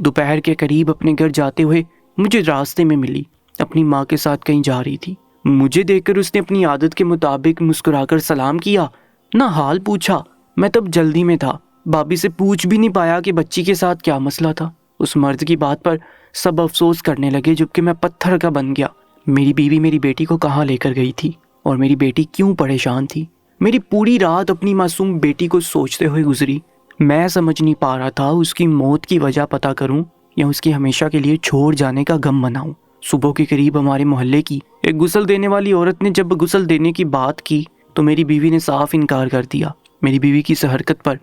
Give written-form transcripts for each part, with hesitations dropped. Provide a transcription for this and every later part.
دوپہر کے قریب اپنے گھر جاتے ہوئے مجھے راستے میں ملی، اپنی ماں کے ساتھ کہیں جا رہی تھی۔ مجھے دیکھ کر اس نے اپنی عادت کے مطابق مسکرا کر سلام کیا، نہ حال پوچھا۔ میں تب جلدی میں تھا، بھابھی سے پوچھ بھی نہیں پایا کہ بچی کے ساتھ کیا مسئلہ تھا۔ اس مرد کی بات پر سب افسوس کرنے لگے جبکہ میں پتھر کا بن گیا۔ میری بیوی میری بیٹی کو کہاں لے کر گئی تھی اور میری بیٹی کیوں پریشان تھی؟ میری پوری رات اپنی معصوم بیٹی کو سوچتے ہوئے گزری۔ میں سمجھ نہیں پا رہا تھا اس کی موت کی وجہ پتہ کروں یا اس کی ہمیشہ کے لیے چھوڑ جانے کا غم مناؤں۔ صبح کے قریب ہمارے محلے کی ایک غسل دینے والی عورت نے جب غسل دینے کی بات کی تو میری بیوی نے صاف انکار کر دیا۔ میری بیوی کی اس حرکت پر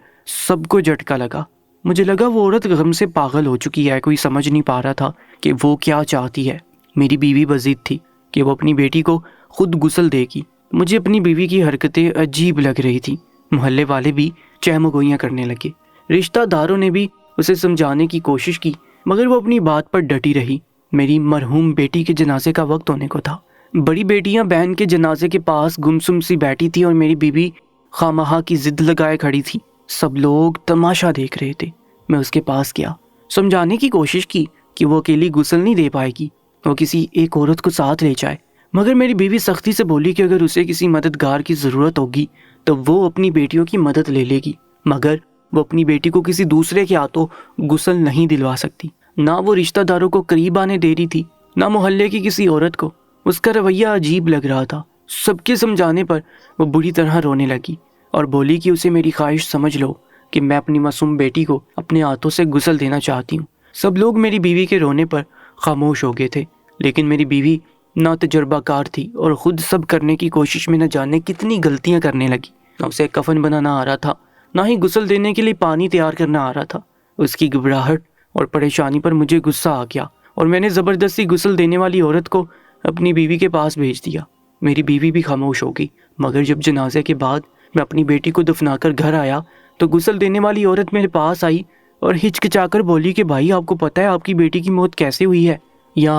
سب کو جھٹکا لگا۔ مجھے لگا وہ عورت غم سے پاگل ہو چکی ہے، کوئی سمجھ نہیں پا رہا تھا کہ وہ کیا چاہتی ہے۔ میری بیوی بضد تھی کہ وہ اپنی بیٹی کو خود غسل دے گی۔ مجھے اپنی بیوی کی حرکتیں عجیب لگ رہی تھی۔ محلے والے بھی چہمگوئیاں کرنے لگے، رشتہ داروں نے بھی اسے سمجھانے کی کوشش کی مگر وہ اپنی بات پر ڈٹی رہی۔ میری مرحوم بیٹی کے جنازے کا وقت ہونے کو تھا۔ بڑی بیٹیاں بہن کے جنازے کے پاس گمسم سی بیٹھی تھی اور میری بیوی خامہا کی ضد لگائے کھڑی تھی۔ سب لوگ تماشا دیکھ رہے تھے۔ میں اس کے پاس گیا، سمجھانے کی کوشش کی کہ وہ اکیلی غسل نہیں دے پائے گی، وہ کسی ایک عورت کو ساتھ لے جائے، مگر میری بیوی سختی سے بولی کہ اگر اسے کسی مددگار کی ضرورت ہوگی تو وہ اپنی بیٹیوں کی مدد لے لے گی، مگر وہ اپنی بیٹی کو کسی دوسرے کے ہاتھوں غسل نہیں دلوا سکتی۔ نہ وہ رشتہ داروں کو قریب آنے دے رہی تھی، نہ محلے کی کسی عورت کو۔ اس کا رویہ عجیب لگ رہا تھا۔ سب کے سمجھانے پر وہ بری طرح رونے لگی اور بولی کہ اسے میری خواہش سمجھ لو کہ میں اپنی معصوم بیٹی کو اپنے ہاتھوں سے غسل دینا چاہتی ہوں۔ سب لوگ میری بیوی کے رونے پر خاموش ہو گئے تھے، لیکن میری بیوی نہ تجربہ کار تھی اور خود سب کرنے کی کوشش میں نہ جانے کتنی غلطیاں کرنے لگی۔ نہ اسے کفن بنانا آ رہا تھا، نہ ہی غسل دینے کے لیے پانی تیار کرنا آ رہا تھا۔ اس کی گھبراہٹ اور پریشانی پر مجھے غصہ آ گیا اور میں نے زبردستی غسل دینے والی عورت کو اپنی بیوی کے پاس بھیج دیا۔ میری بیوی بھی خاموش ہو گئی، مگر جب جنازے کے بعد میں اپنی بیٹی کو دفنا کر گھر آیا تو غسل دینے والی عورت میرے پاس آئی اور ہچکچا کر بولی کہ بھائی آپ کو پتہ ہے آپ کی بیٹی کی موت کیسے ہوئی ہے، یا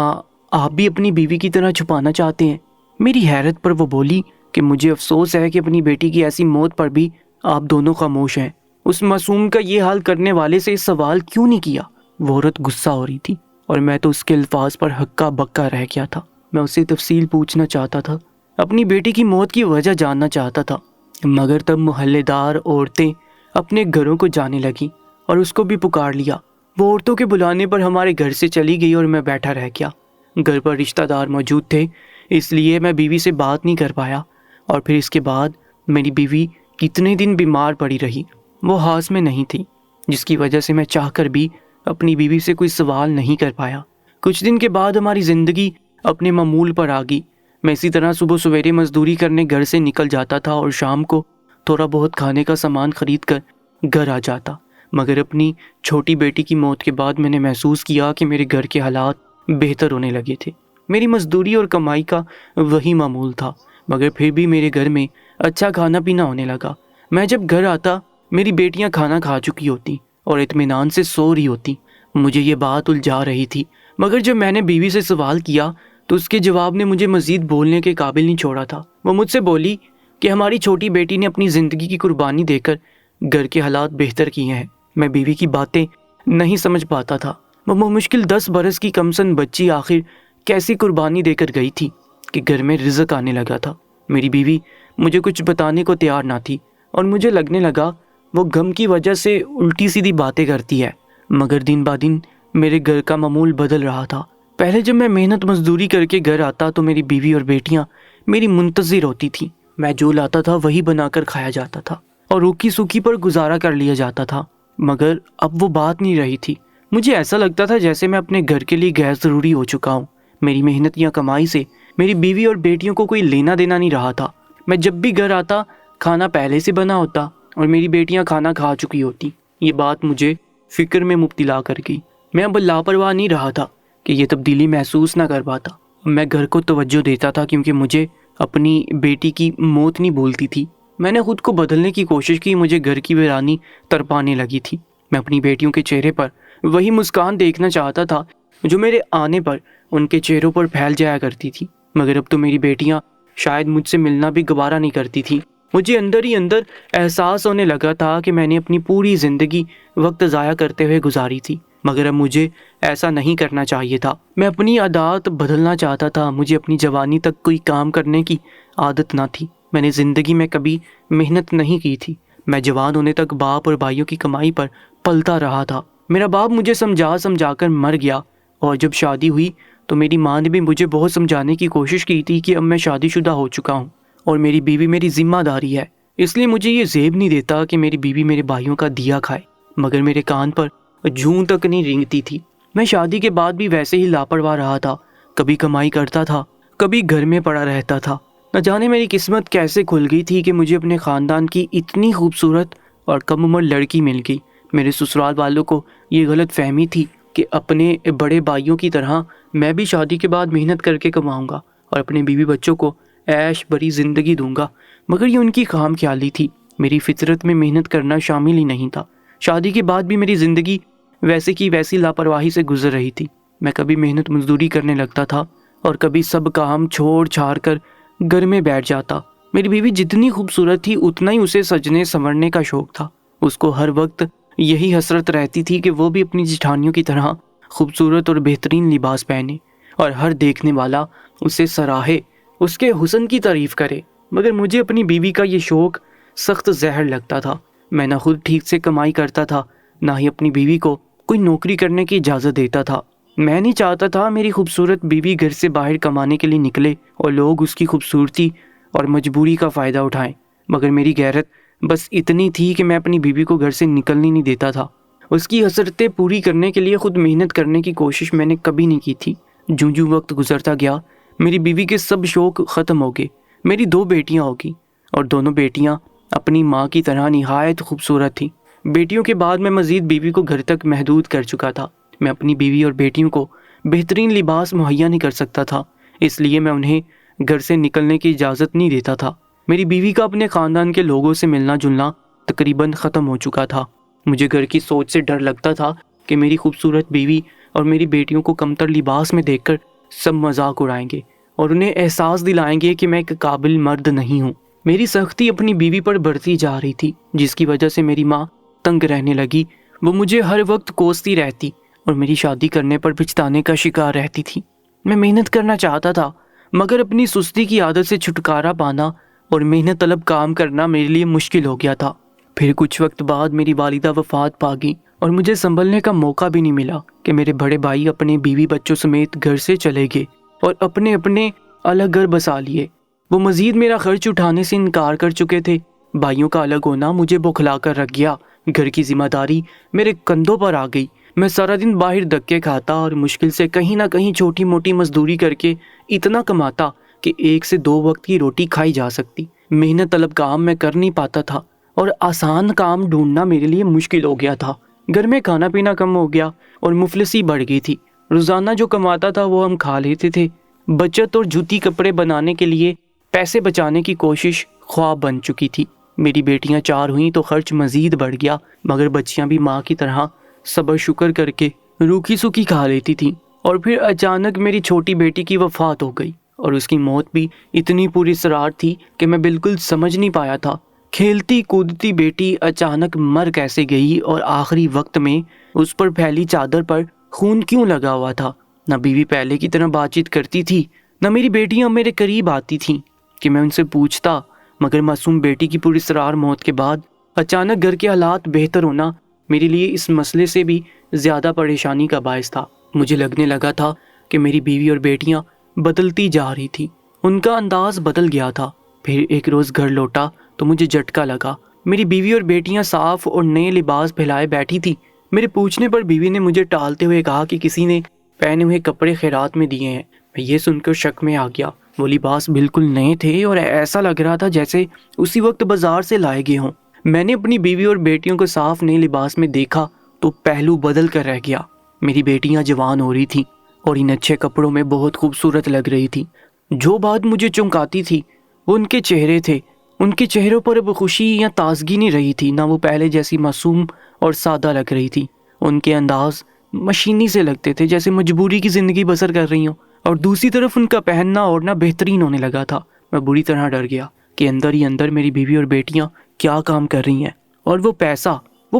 آپ بھی اپنی بیوی کی طرح چھپانا چاہتے ہیں؟ میری حیرت پر وہ بولی کہ مجھے افسوس ہے کہ اپنی بیٹی کی ایسی موت پر بھی آپ دونوں خاموش ہیں۔ اس معصوم کا یہ حال کرنے والے سے سوال کیوں نہیں کیا؟ وہ عورت غصہ ہو رہی تھی اور میں تو اس کے الفاظ پر ہکا بکا رہ گیا تھا۔ میں اس سے تفصیل پوچھنا چاہتا تھا، اپنی بیٹی کی موت کی وجہ جاننا چاہتا تھا، مگر تب محلے دار عورتیں اپنے گھروں کو جانے لگیں اور اس کو بھی پکار لیا۔ وہ عورتوں کے بلانے پر ہمارے گھر سے چلی گئی اور میں بیٹھا رہ گیا۔ گھر پر رشتہ دار موجود تھے، اس لیے میں بیوی سے بات نہیں کر پایا، اور پھر اس کے بعد میری بیوی کتنے دن بیمار پڑی رہی، وہ ہاس میں نہیں تھی، جس کی وجہ سے میں چاہ کر بھی اپنی بیوی سے کوئی سوال نہیں کر پایا۔ کچھ دن کے بعد ہماری زندگی اپنے معمول پر آ گئی۔ میں اسی طرح صبح سویرے مزدوری کرنے گھر سے نکل جاتا تھا اور شام کو تھوڑا بہت کھانے کا سامان خرید کر گھر آ جاتا، مگر اپنی چھوٹی بیٹی کی موت کے بعد میں نے محسوس کیا کہ میرے گھر کے حالات بہتر ہونے لگے تھے۔ میری مزدوری اور کمائی کا وہی معمول تھا، مگر پھر بھی میرے گھر میں اچھا کھانا پینا ہونے لگا۔ میں جب گھر آتا میری بیٹیاں کھانا کھا چکی ہوتی اور اطمینان سے سو رہی ہوتی۔ مجھے یہ بات الجھا رہی تھی، مگر جب میں نے بیوی سے سوال کیا تو اس کے جواب نے مجھے مزید بولنے کے قابل نہیں چھوڑا تھا۔ وہ مجھ سے بولی کہ ہماری چھوٹی بیٹی نے اپنی زندگی کی قربانی دے کر گھر کے حالات بہتر کیے ہیں۔ میں بیوی کی باتیں نہیں سمجھ پاتا تھا۔ وہ مشکل 10 برس کی کمسن بچی آخر کیسی قربانی دے کر گئی تھی کہ گھر میں رزق آنے لگا تھا۔ میری بیوی مجھے کچھ بتانے کو تیار نہ تھی اور مجھے لگنے لگا وہ غم کی وجہ سے الٹی سیدھی باتیں کرتی ہے، مگر دن با دن میرے گھر کا معمول بدل رہا تھا۔ پہلے جب میں محنت مزدوری کر کے گھر آتا تو میری بیوی اور بیٹیاں میری منتظر ہوتی تھیں۔ میں جو لاتا تھا وہی بنا کر کھایا جاتا تھا اور روکی سوکھی پر گزارا کر لیا جاتا تھا، مگر اب وہ بات نہیں رہی تھی۔ مجھے ایسا لگتا تھا جیسے میں اپنے گھر کے لیے غیر ضروری ہو چکا ہوں۔ میری محنت یا کمائی سے میری بیوی اور بیٹیوں کو کوئی لینا دینا نہیں رہا تھا۔ میں جب بھی گھر آتا کھانا پہلے سے بنا ہوتا اور میری بیٹیاں کھانا کھا چکی ہوتی۔ یہ بات مجھے فکر میں مبتلا کر گئی۔ میں اب لاپرواہ نہیں رہا تھا کہ یہ تبدیلی محسوس نہ کر پاتا۔ میں گھر کو توجہ دیتا تھا کیونکہ مجھے اپنی بیٹی کی موت نہیں بھولتی تھی۔ میں نے خود کو بدلنے کی کوشش کی، مجھے گھر کی ویرانی تڑپانے لگی تھی۔ میں اپنی بیٹیوں کے چہرے پر وہی مسکان دیکھنا چاہتا تھا جو میرے آنے پر ان کے چہروں پر پھیل جایا کرتی تھی، مگر اب تو میری بیٹیاں شاید مجھ سے ملنا بھی گوارا نہیں کرتی تھی۔ مجھے اندر ہی اندر احساس ہونے لگا تھا کہ میں نے اپنی پوری زندگی وقت ضائع کرتے ہوئے گزاری تھی، مگر اب مجھے ایسا نہیں کرنا چاہیے تھا۔ میں اپنی عادات بدلنا چاہتا تھا۔ مجھے اپنی جوانی تک کوئی کام کرنے کی عادت نہ تھی۔ میں نے زندگی میں کبھی محنت نہیں کی تھی۔ میں جوان ہونے تک باپ اور بھائیوں کی کمائی پر پلتا رہا تھا۔ میرا باپ مجھے سمجھا کر مر گیا، اور جب شادی ہوئی تو میری ماں نے بھی مجھے بہت سمجھانے کی کوشش کی تھی کہ اب میں شادی شدہ ہو چکا ہوں اور میری بیوی میری ذمہ داری ہے، اس لیے مجھے یہ زیب نہیں دیتا کہ میری بیوی میرے بھائیوں کا دیا کھائے۔ مگر میرے کان پر جوں تک نہیں رینگتی تھی۔ میں شادی کے بعد بھی ویسے ہی لاپرواہ رہا تھا، کبھی کمائی کرتا تھا، کبھی گھر میں پڑا رہتا تھا۔ نہ جانے میری قسمت کیسے کھل گئی تھی کہ مجھے اپنے خاندان کی اتنی خوبصورت اور کم عمر لڑکی مل گئی۔ میرے سسرال والوں کو یہ غلط فہمی تھی کہ اپنے بڑے بھائیوں کی طرح میں بھی شادی کے بعد محنت کر کے کماؤں گا اور اپنے بیوی بچوں کو عیش بری زندگی دوں گا، مگر یہ ان کی خام خیالی تھی۔ میری فطرت میں محنت کرنا شامل ہی نہیں تھا۔ شادی کے بعد بھی میری زندگی ویسے کی ویسی لاپرواہی سے گزر رہی تھی۔ میں کبھی محنت مزدوری کرنے لگتا تھا اور کبھی سب کام چھوڑ چھاڑ کر گھر میں بیٹھ جاتا۔ میری بیوی جتنی خوبصورت تھی اتنا ہی اسے سجنے سنورنے کا شوق تھا۔ اس کو ہر وقت یہی حسرت رہتی تھی کہ وہ بھی اپنی جٹھانیوں کی طرح خوبصورت اور بہترین لباس پہنے اور ہر دیکھنے والا اسے سراہے، اس کے حسن کی تعریف کرے۔ مگر مجھے اپنی بیوی کا یہ شوق سخت زہر لگتا تھا۔ میں نہ خود ٹھیک سے کمائی کرتا تھا، نہ ہی اپنی بیوی کو کوئی نوکری کرنے کی اجازت دیتا تھا۔ میں نہیں چاہتا تھا میری خوبصورت بیوی گھر سے باہر کمانے کے لیے نکلے اور لوگ اس کی خوبصورتی اور مجبوری کا فائدہ اٹھائیں، مگر میری غیرت بس اتنی تھی کہ میں اپنی بیوی کو گھر سے نکلنے نہیں دیتا تھا۔ اس کی حسرتیں پوری کرنے کے لیے خود محنت کرنے کی کوشش میں نے کبھی نہیں کی تھی۔ جوں جوں وقت گزرتا گیا میری بیوی کے سب شوق ختم ہو گئے۔ میری 2 بیٹیاں ہو گئیں اور دونوں بیٹیاں اپنی ماں کی طرح نہایت خوبصورت تھیں۔ بیٹیوں کے بعد میں مزید بیوی کو گھر تک محدود کر چکا تھا۔ میں اپنی بیوی اور بیٹیوں کو بہترین لباس مہیا نہیں کر سکتا تھا، اس لیے میں انہیں گھر سے نکلنے کی اجازت نہیں دیتا تھا۔ میری بیوی کا اپنے خاندان کے لوگوں سے ملنا جلنا تقریباً ختم ہو چکا تھا۔ مجھے گھر کی سوچ سے ڈر لگتا تھا کہ میری خوبصورت بیوی اور میری بیٹیوں کو کمتر لباس میں دیکھ کر سب مذاق اڑائیں گے اور انہیں احساس دلائیں گے کہ میں ایک قابل مرد نہیں ہوں۔ میری سختی اپنی بیوی پر بڑھتی جا رہی تھی، جس کی وجہ سے میری ماں تنگ رہنے لگی۔ وہ مجھے ہر وقت کوستی رہتی اور میری شادی کرنے پر پچھتانے کا شکار رہتی تھی۔ میں محنت کرنا چاہتا تھا، مگر اپنی سستی کی عادت سے چھٹکارا پانا اور محنت طلب کام کرنا میرے لیے مشکل ہو گیا تھا۔ پھر کچھ وقت بعد میری والدہ وفات پا گئی اور مجھے سنبھلنے کا موقع بھی نہیں ملا کہ میرے بڑے بھائی اپنے بیوی بچوں سمیت گھر سے چلے گئے اور اپنے الگ گھر بسا لیے۔ وہ مزید میرا خرچ اٹھانے سے انکار کر چکے تھے۔ بھائیوں کا الگ ہونا مجھے بوکھلا کر رکھ گیا۔ گھر کی ذمہ داری میرے کندھوں پر آ گئی۔ میں سارا دن باہر دھکے کھاتا اور مشکل سے کہیں نہ کہیں چھوٹی موٹی مزدوری کر کے اتنا کماتا کہ 1 سے 2 وقت کی روٹی کھائی جا سکتی۔ محنت طلب کام میں کر نہیں پاتا تھا اور آسان کام ڈھونڈنا میرے لیے مشکل ہو گیا تھا۔ گھر میں کھانا پینا کم ہو گیا اور مفلسی بڑھ گئی تھی۔ روزانہ جو کماتا تھا وہ ہم کھا لیتے تھے۔ بچت اور جوتی کپڑے بنانے کے لیے پیسے بچانے کی کوشش خواب بن چکی تھی۔ میری بیٹیاں 4 ہوئیں تو خرچ مزید بڑھ گیا، مگر بچیاں بھی ماں کی طرح صبر شکر کر کے روکھی سوکھی کھا لیتی تھیں۔ اور پھر اچانک میری چھوٹی بیٹی کی وفات ہو گئی اور اس کی موت بھی اتنی پوری اسرار تھی کہ میں بالکل سمجھ نہیں پایا تھا۔ کھیلتی کودتی بیٹی اچانک مر کیسے گئی اور آخری وقت میں اس پر پھیلی چادر پر خون کیوں لگا ہوا تھا؟ نہ بیوی پہلے کی طرح بات چیت کرتی تھی، نہ میری بیٹیاں میرے قریب آتی تھیں کہ میں ان سے پوچھتا، مگر معصوم بیٹی کی پوری اسرار موت کے بعد اچانک گھر کے حالات بہتر ہونا میرے لیے اس مسئلے سے بھی زیادہ پریشانی کا باعث تھا۔ مجھے لگنے لگا تھا کہ میری بیوی اور بیٹیاں بدلتی جا رہی تھی، ان کا انداز بدل گیا تھا۔ پھر ایک روز گھر لوٹا تو مجھے جھٹکا لگا۔ میری بیوی اور بیٹیاں صاف اور نئے لباس پھیلائے بیٹھی تھی۔ میرے پوچھنے پر بیوی نے مجھے ٹالتے ہوئے کہا کہ کسی نے پہنے ہوئے کپڑے خیرات میں دیے ہیں۔ میں یہ سن کر شک میں آ گیا۔ وہ لباس بالکل نئے تھے اور ایسا لگ رہا تھا جیسے اسی وقت بازار سے لائے گئے ہوں۔ میں نے اپنی بیوی اور بیٹیوں کو صاف نئے لباس میں دیکھا تو پہلو بدل کر رہ گیا۔ میری بیٹیاں جوان ہو رہی تھیں اور ان اچھے کپڑوں میں بہت خوبصورت لگ رہی تھی۔ جو بات مجھے چونکاتی تھی وہ ان کے چہرے تھے۔ ان کے چہروں پر اب خوشی یا تازگی نہیں رہی تھی، نہ وہ پہلے جیسی معصوم اور سادہ لگ رہی تھی۔ ان کے انداز مشینی سے لگتے تھے، جیسے مجبوری کی زندگی بسر کر رہی ہوں۔ اور دوسری طرف ان کا پہننا اوڑھنا بہترین ہونے لگا تھا۔ میں بری طرح ڈر گیا کہ اندر ہی اندر میری بیوی اور بیٹیاں کیا کام کر رہی ہیں، اور وہ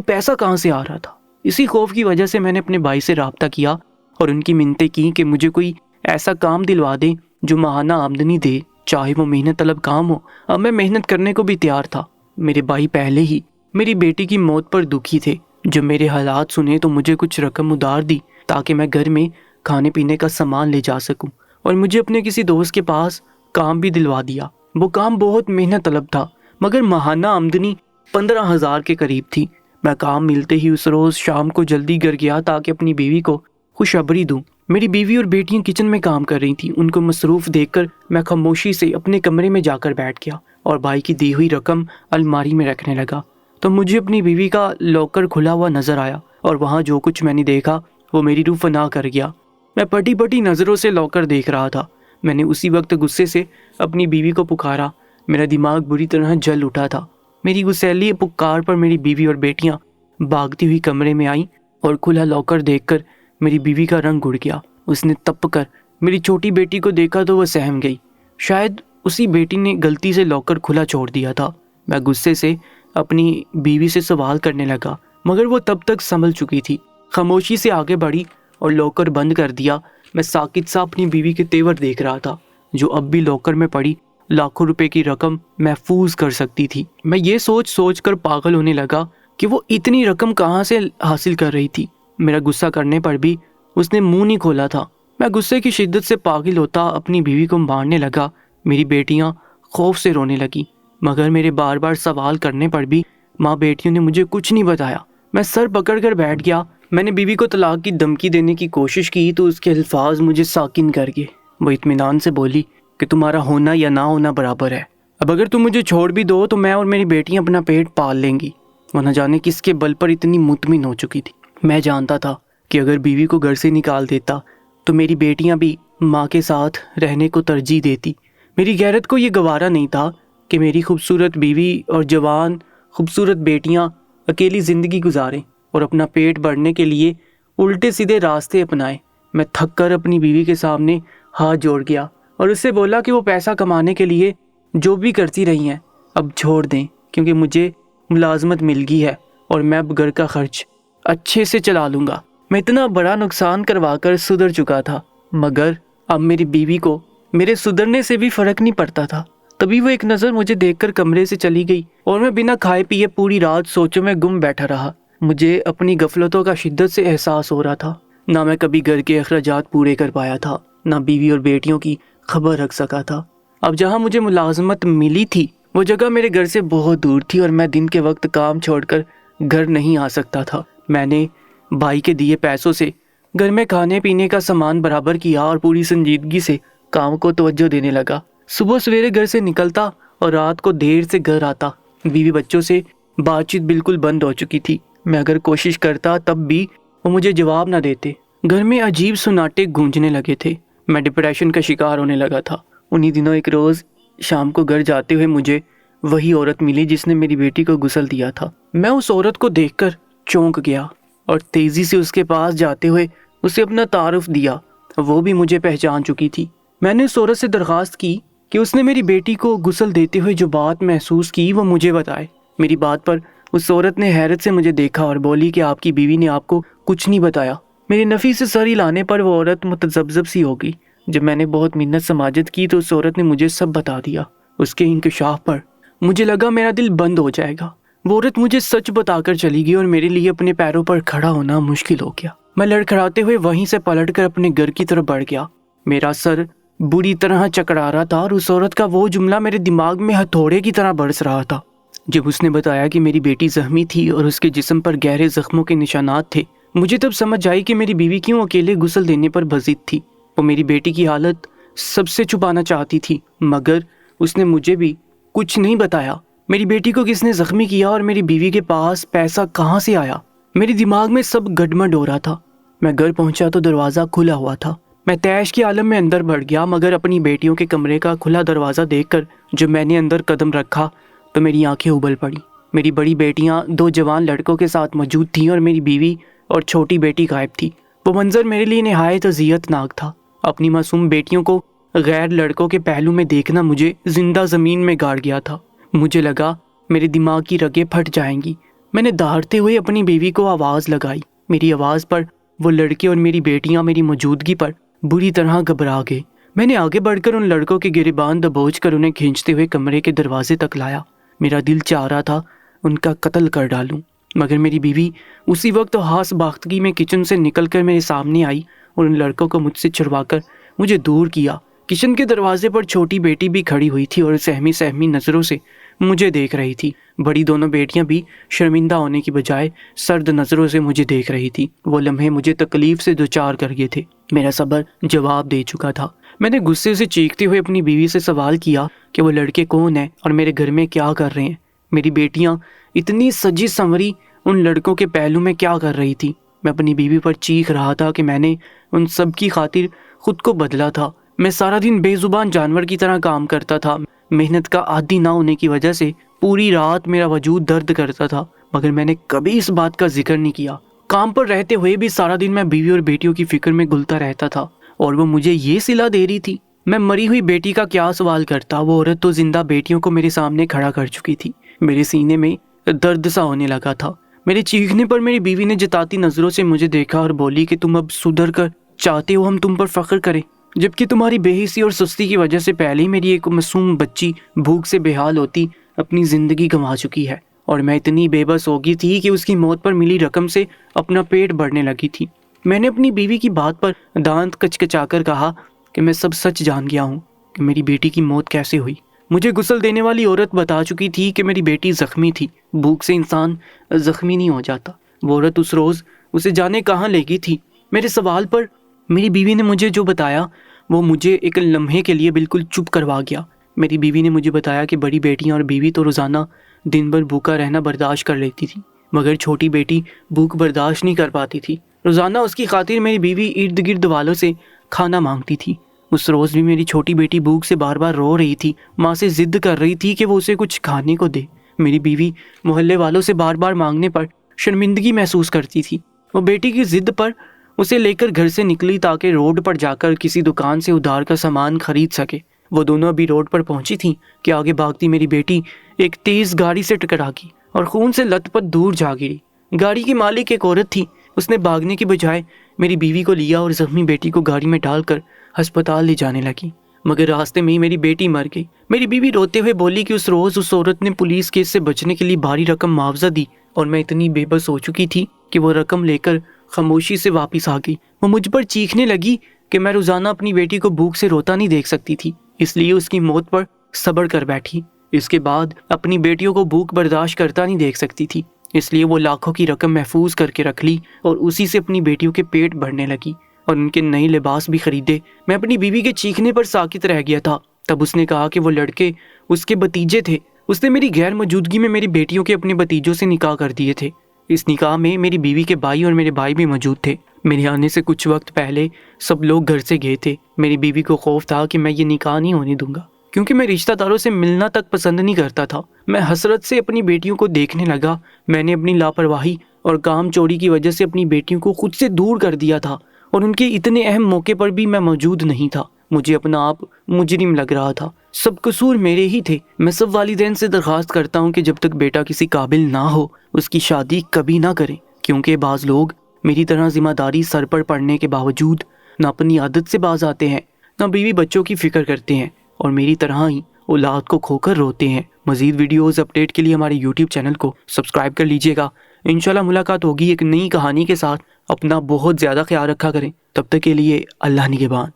پیسہ کہاں سے آ رہا تھا۔ اسی خوف کی وجہ سے میں نے اپنے بھائی سے رابطہ کیا اور ان کی منتیں کی کہ مجھے کوئی ایسا کام دلوا دیں جو ماہانہ آمدنی دے، چاہے وہ محنت طلب کام ہو۔ اب میں محنت کرنے کو بھی تیار تھا۔ میرے بھائی پہلے ہی میری بیٹی کی موت پر دکھی تھے۔ جب میرے حالات سنے تو مجھے کچھ رقم ادھار دی تاکہ میں گھر میں کھانے پینے کا سامان لے جا سکوں، اور مجھے اپنے کسی دوست کے پاس کام بھی دلوا دیا۔ وہ کام بہت محنت طلب تھا مگر ماہانہ آمدنی 15,000 کے قریب تھی۔ میں کام ملتے ہی اس روز شام کو جلدی گھر گیا تاکہ اپنی بیوی کو خوشخبری دوں۔ میری بیوی اور بیٹیاں کچن میں کام کر رہی تھیں۔ ان کو مصروف دیکھ کر میں خاموشی سے اپنے کمرے میں جا کر بیٹھ گیا اور بھائی کی دی ہوئی رقم الماری میں رکھنے لگا تو مجھے اپنی بیوی کا لاکر کھلا ہوا نظر آیا، اور وہاں جو کچھ میں نے دیکھا وہ میری روح فنا کر گیا۔ میں پٹی پٹی نظروں سے لاکر دیکھ رہا تھا۔ میں نے اسی وقت غصے سے اپنی بیوی کو پکارا۔ میرا دماغ بری طرح جل اٹھا تھا۔ میری غسیلی پکار پر میری بیوی اور بیٹیاں بھاگتی ہوئی کمرے میں آئیں اور کھلا لاکر دیکھ کر میری بیوی کا رنگ اڑ گیا۔ اس نے تپ کر میری چھوٹی بیٹی کو دیکھا تو وہ سہم گئی۔ شاید اسی بیٹی نے غلطی سے لاکر کھلا چھوڑ دیا تھا۔ میں غصے سے اپنی بیوی سے سوال کرنے لگا مگر وہ تب تک سنبھل چکی تھی۔ خاموشی سے آگے بڑھی اور لاکر بند کر دیا۔ میں ساکت سا اپنی بیوی کے تیور دیکھ رہا تھا جو اب بھی لاکر میں پڑی لاکھوں روپے کی رقم محفوظ کر سکتی تھی۔ میں یہ سوچ سوچ کر پاگل ہونے لگا کہ وہ اتنی رقم کہاں سے حاصل کر رہی تھی۔ میرا غصہ کرنے پر بھی اس نے منہ نہیں کھولا تھا۔ میں غصے کی شدت سے پاگل ہوتا اپنی بیوی کو مارنے لگا۔ میری بیٹیاں خوف سے رونے لگی مگر میرے بار بار سوال کرنے پر بھی ماں بیٹیوں نے مجھے کچھ نہیں بتایا۔ میں سر پکڑ کر بیٹھ گیا۔ میں نے بیوی کو طلاق کی دھمکی دینے کی کوشش کی تو اس کے الفاظ مجھے ساکن کر گئے۔ وہ اطمینان سے بولی کہ تمہارا ہونا یا نہ ہونا برابر ہے۔ اب اگر تم مجھے چھوڑ بھی دو تو میں اور میری بیٹیاں اپنا پیٹ پال لیں گی۔ وہ نہ جانے کس کے بل پر اتنی مطمئن ہو چکی تھی۔ میں جانتا تھا کہ اگر بیوی کو گھر سے نکال دیتا تو میری بیٹیاں بھی ماں کے ساتھ رہنے کو ترجیح دیتی۔ میری غیرت کو یہ گوارا نہیں تھا کہ میری خوبصورت بیوی اور جوان خوبصورت بیٹیاں اکیلی زندگی گزاریں اور اپنا پیٹ بھرنے کے لیے الٹے سیدھے راستے اپنائیں۔ میں تھک کر اپنی بیوی کے سامنے ہاتھ جوڑ گیا اور اس سے بولا کہ وہ پیسہ کمانے کے لیے جو بھی کرتی رہی ہیں اب چھوڑ دیں، کیونکہ مجھے ملازمت مل گئی ہے اور میں اب گھر کا خرچ اچھے سے چلا لوں گا۔ میں اتنا بڑا نقصان کروا کر سدھر چکا تھا مگر اب میری بیوی کو میرے سدھرنے سے بھی فرق نہیں پڑتا تھا۔ تبھی وہ ایک نظر مجھے دیکھ کر کمرے سے چلی گئی اور میں بنا کھائے پیے پوری رات سوچوں میں گم بیٹھا رہا۔ مجھے اپنی غفلتوں کا شدت سے احساس ہو رہا تھا۔ نہ میں کبھی گھر کے اخراجات پورے کر پایا تھا، نہ بیوی اور بیٹیوں کی خبر رکھ سکا تھا۔ اب جہاں مجھے ملازمت ملی تھی وہ جگہ میرے گھر سے بہت دور تھی اور میں دن کے وقت کام چھوڑ کر گھر نہیں آ سکتا تھا۔ میں نے بھائی کے دیے پیسوں سے گھر میں کھانے پینے کا سامان برابر کیا اور پوری سنجیدگی سے کام کو توجہ دینے لگا۔ صبح سویرے گھر سے نکلتا اور رات کو دیر سے گھر آتا۔ بیوی بچوں سے بات چیت بالکل بند ہو چکی تھی۔ میں اگر کوشش کرتا تب بھی وہ مجھے جواب نہ دیتے۔ گھر میں عجیب سناٹے گونجنے لگے تھے۔ میں ڈپریشن کا شکار ہونے لگا تھا۔ انہی دنوں ایک روز شام کو گھر جاتے ہوئے مجھے وہی عورت ملی جس نے میری بیٹی کو غسل دیا تھا۔ میں اس عورت کو دیکھ کر چونک گیا اور تیزی سے اس کے پاس جاتے ہوئے اسے اپنا تعارف دیا۔ وہ بھی مجھے پہچان چکی تھی۔ میں نے اس عورت سے درخواست کی کہ اس نے میری بیٹی کو غسل دیتے ہوئے جو بات محسوس کی وہ مجھے بتائے۔ میری بات پر اس عورت نے حیرت سے مجھے دیکھا اور بولی کہ آپ کی بیوی نے آپ کو کچھ نہیں بتایا۔ میری نفی سے سر ہلانے پر وہ عورت متذبذب سی ہو گئی۔ جب میں نے بہت منت سماجت کی تو اس عورت نے مجھے سب بتا دیا۔ اس کے انکشاف پر مجھے لگا میرا دل بند ہو جائے گا۔ وہ عورت مجھے سچ بتا کر چلی گئی اور میرے لیے اپنے پیروں پر کھڑا ہونا مشکل ہو گیا۔ میں لڑکھڑاتے ہوئے وہیں سے پلٹ کر اپنے گھر کی طرف بڑھ گیا۔ میرا سر بری طرح چکرا رہا تھا اور اس عورت کا وہ جملہ میرے دماغ میں ہتھوڑے کی طرح برس رہا تھا۔ جب اس نے بتایا کہ میری بیٹی زخمی تھی اور اس کے جسم پر گہرے زخموں کے نشانات تھے، مجھے تب سمجھ آئی کہ میری بیوی کیوں اکیلے غسل دینے پر بضد تھی۔ وہ میری بیٹی کی حالت سب سے چھپانا چاہتی تھی مگر اس نے مجھے بھی کچھ نہیں بتایا۔ میری بیٹی کو کس نے زخمی کیا اور میری بیوی کے پاس پیسہ کہاں سے آیا؟ میرے دماغ میں سب گڈمڈ ہو رہا تھا۔ میں گھر پہنچا تو دروازہ کھلا ہوا تھا۔ میں تیش کے عالم میں اندر بڑھ گیا مگر اپنی بیٹیوں کے کمرے کا کھلا دروازہ دیکھ کر جب میں نے اندر قدم رکھا تو میری آنکھیں ابل پڑی۔ میری بڑی بیٹیاں 2 جوان لڑکوں کے ساتھ موجود تھیں اور میری بیوی اور چھوٹی بیٹی غائب تھی۔ وہ منظر میرے لیے نہایت اذیت ناک تھا۔ اپنی معصوم بیٹیوں کو غیر لڑکوں کے پہلو میں دیکھنا مجھے زندہ زمین میں گاڑ گیا تھا۔ مجھے لگا میرے دماغ کی رگیں پھٹ جائیں گی۔ میں نے دھاڑتے ہوئے اپنی بیوی کو آواز لگائی۔ میری آواز پر وہ لڑکے اور میری بیٹیاں میری موجودگی پر بری طرح گھبرا گئے۔ میں نے آگے بڑھ کر ان لڑکوں کے گریبان دبوچ کر انہیں کھینچتے ہوئے کمرے کے دروازے تک لایا۔ میرا دل چاہ رہا تھا ان کا قتل کر ڈالوں، مگر میری بیوی اسی وقت ہاس باختگی میں کچن سے نکل کر میرے سامنے آئی اور ان لڑکوں کو مجھ سے چھڑوا کر مجھے دور کیا۔ کچن کے دروازے پر چھوٹی بیٹی بھی کھڑی ہوئی تھی اور سہمی سہمی نظروں سے مجھے دیکھ رہی تھی۔ بڑی دونوں بیٹیاں بھی شرمندہ ہونے کی بجائے سرد نظروں سے مجھے دیکھ رہی تھی۔ وہ لمحے مجھے تکلیف سے دوچار کر گئے تھے۔ میرا صبر جواب دے چکا تھا۔ میں نے غصے سے چیختے ہوئے اپنی بیوی سے سوال کیا کہ وہ لڑکے کون ہیں اور میرے گھر میں کیا کر رہے ہیں۔ میری بیٹیاں اتنی سجی سنوری ان لڑکوں کے پہلو میں کیا کر رہی تھی؟ میں اپنی بیوی پر چیخ رہا تھا کہ میں نے ان سب کی خاطر خود کو بدلا تھا۔ میں سارا دن بے زبان جانور کی طرح کام کرتا تھا۔ محنت کا عادی نہ ہونے کی وجہ سے پوری رات میرا وجود درد کرتا تھا، مگر میں نے کبھی اس بات کا ذکر نہیں کیا۔ کام پر رہتے ہوئے بھی سارا دن میں بیوی اور بیٹیوں کی فکر میں گلتا رہتا تھا، اور وہ مجھے یہ صلہ دے رہی تھی۔ میں مری ہوئی بیٹی کا کیا سوال کرتا، وہ عورت تو زندہ بیٹیوں کو میرے سامنے کھڑا کر چکی تھی۔ میرے سینے میں درد سا ہونے لگا تھا۔ میرے چیخنے پر میری بیوی نے جتاتی نظروں سے مجھے دیکھا اور بولی کہ تم اب سدھر کر چاہتے ہو ہم تم پر فخر کریں، جبکہ تمہاری بے حسی اور سستی کی وجہ سے پہلے ہی میری ایک معصوم بچی بھوک سے بے حال ہوتی اپنی زندگی گنوا چکی ہے، اور میں اتنی بے بس ہو گئی تھی کہ اس کی موت پر ملی رقم سے اپنا پیٹ بھرنے لگی تھی۔ میں نے اپنی بیوی کی بات پر دانت کچکچا کر کہا کہ میں سب سچ جان گیا ہوں کہ میری بیٹی کی موت کیسے ہوئی۔ مجھے غسل دینے والی عورت بتا چکی تھی کہ میری بیٹی زخمی تھی۔ بھوک سے انسان زخمی نہیں ہو جاتا۔ وہ عورت اس روز اسے جانے کہاں لے گئی تھی؟ میرے سوال پر میری بیوی نے مجھے جو بتایا وہ مجھے ایک لمحے کے لیے بالکل چپ کروا گیا۔ میری بیوی نے مجھے بتایا کہ بڑی بیٹیاں اور بیوی تو روزانہ دن بھر بھوکا رہنا برداشت کر لیتی تھی، مگر چھوٹی بیٹی بھوک برداشت نہیں کر پاتی تھی۔ روزانہ اس کی خاطر میری بیوی ارد گرد والوں سے کھانا مانگتی تھی۔ اس روز بھی میری چھوٹی بیٹی بھوک سے بار بار رو رہی تھی، ماں سے ضد کر رہی تھی کہ وہ اسے کچھ کھانے کو دے۔ میری بیوی محلے والوں سے بار بار مانگنے پر شرمندگی محسوس کرتی تھی۔ وہ بیٹی کی ضد پر اسے لے کر گھر سے نکلی تاکہ روڈ پر جا کر کسی دکان سے ادھار کا سامان خرید سکے۔ وہ دونوں ابھی روڈ پر پہنچی تھیں کہ آگے بھاگتی میری بیٹی ایک تیز گاڑی سے ٹکرا گئی اور خون سے لت پت دور جا گری۔ گاڑی کی مالک ایک عورت تھی۔ اس نے بھاگنے کی بجائے میری بیوی کو لیا اور زخمی بیٹی کو گاڑی میں ڈال کر ہسپتال لے جانے لگی، مگر راستے میں ہی میری بیٹی مر گئی۔ میری بیوی روتے ہوئے بولی کہ اس روز اس عورت نے پولیس کیس سے بچنے کے لیے بھاری رقم معاوضہ دی، اور میں اتنی بے بس ہو چکی تھی کہ وہ رقم لے کر خاموشی سے واپس آ گئی۔ وہ مجھ پر چیخنے لگی کہ میں روزانہ اپنی بیٹی کو بھوک سے روتا نہیں دیکھ سکتی تھی، اس لیے اس کی موت پر صبر کر بیٹھی۔ اس کے بعد اپنی بیٹیوں کو بھوک برداشت کرتا نہیں دیکھ سکتی تھی، اس لیے وہ لاکھوں کی رقم محفوظ کر کے رکھ لی اور اسی سے اپنی بیٹیوں کے پیٹ بھرنے لگی اور ان کے نئے لباس بھی خریدے۔ میں اپنی بیوی کے چیخنے پر ساکت رہ گیا تھا۔ تب اس نے کہا کہ وہ لڑکے اس کے بھتیجے تھے۔ اس نے میری غیر موجودگی میں میری بیٹیوں کے اپنے بھتیجوں سے نکاح کر دیے تھے۔ اس نکاح میں میری بیوی کے بھائی اور میرے بھائی بھی موجود تھے۔ میرے آنے سے کچھ وقت پہلے سب لوگ گھر سے گئے تھے۔ میری بیوی کو خوف تھا کہ میں یہ نکاح نہیں ہونے دوں گا، کیونکہ میں رشتہ داروں سے ملنا تک پسند نہیں کرتا تھا۔ میں حسرت سے اپنی بیٹیوں کو دیکھنے لگا۔ میں نے اپنی لاپرواہی اور کام چوری کی وجہ سے اپنی بیٹیوں کو خود سے دور کر دیا تھا، اور ان کے اتنے اہم موقع پر بھی میں موجود نہیں تھا۔ مجھے اپنا آپ مجرم لگ رہا تھا۔ سب قصور میرے ہی تھے۔ میں سب والدین سے درخواست کرتا ہوں کہ جب تک بیٹا کسی قابل نہ ہو اس کی شادی کبھی نہ کریں، کیونکہ بعض لوگ میری طرح ذمہ داری سر پر پڑنے کے باوجود نہ اپنی عادت سے باز آتے ہیں، نہ بیوی بچوں کی فکر کرتے ہیں، اور میری طرح ہی اولاد کو کھو کر روتے ہیں۔ مزید ویڈیوز اپڈیٹ کے لیے ہمارے یوٹیوب چینل کو سبسکرائب کر لیجیے گا۔ انشاءاللہ ملاقات ہوگی ایک نئی کہانی کے ساتھ۔ اپنا بہت زیادہ خیال رکھا کریں۔ تب تک کے لیے اللہ نگہبان۔